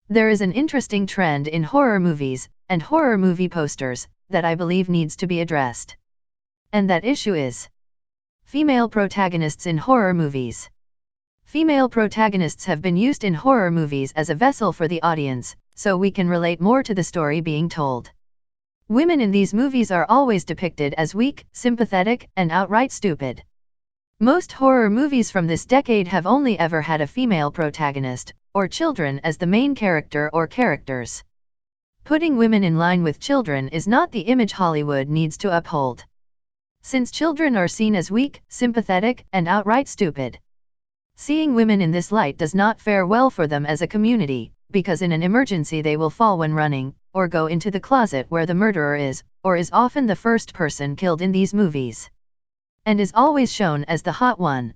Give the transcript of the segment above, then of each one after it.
There is an interesting trend in horror movies and horror movie posters that I believe needs to be addressed. And that issue is female protagonists in horror movies. Female protagonists have been used in horror movies as a vessel for the audience, so we can relate more to the story being told. Women in these movies are always depicted as weak, sympathetic, and outright stupid. Most horror movies from this decade have only ever had a female protagonist, or children as the main character or characters. Putting women in line with children is not the image Hollywood needs to uphold. Since children are seen as weak, sympathetic, and outright stupid. Seeing women in this light does not fare well for them as a community, because in an emergency they will fall when running, or go into the closet where the murderer is, or is often the first person killed in these movies. And is always shown as the hot one.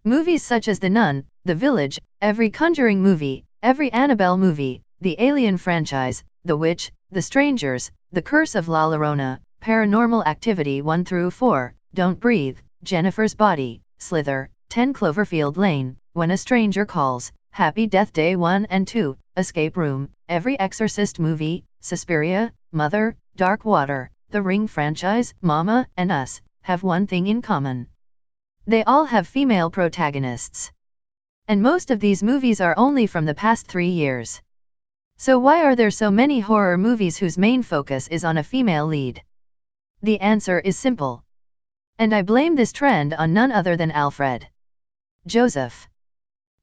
Movies such as The Nun, The Village, every Conjuring movie, every Annabelle movie, the Alien franchise, The Witch, The Strangers, The Curse of La Llorona, Paranormal Activity 1 through 4, Don't Breathe, Jennifer's Body, Slither, 10 Cloverfield Lane, When a Stranger Calls, Happy Death Day 1 and 2, Escape Room, every Exorcist movie, Suspiria, Mother, Dark Water, The Ring franchise, Mama and Us, have one thing in common. They all have female protagonists. And most of these movies are only from the past 3 years. So why are there so many horror movies whose main focus is on a female lead? The answer is simple. And I blame this trend on none other than Alfred Joseph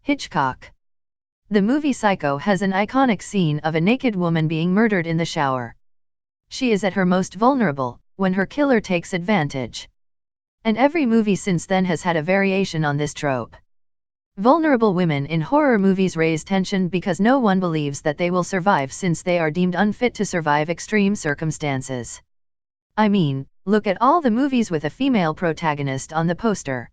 Hitchcock. The movie Psycho has an iconic scene of a naked woman being murdered in the shower. She is at her most vulnerable, when her killer takes advantage. And every movie since then has had a variation on this trope. Vulnerable women in horror movies raise tension because no one believes that they will survive since they are deemed unfit to survive extreme circumstances. I mean, look at all the movies with a female protagonist on the poster.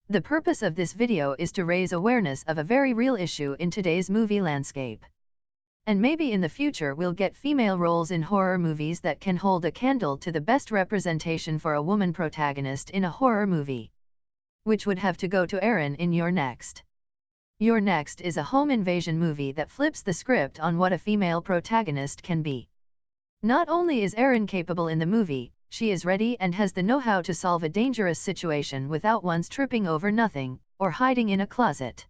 The purpose of this video is to raise awareness of a very real issue in today's movie landscape. And maybe in the future we'll get female roles in horror movies that can hold a candle to the best representation for a woman protagonist in a horror movie. Which would have to go to Aaron in Your Next. Your Next is a home invasion movie that flips the script on what a female protagonist can be. Not only is Erin capable in the movie, she is ready and has the know-how to solve a dangerous situation without once tripping over nothing, or hiding in a closet.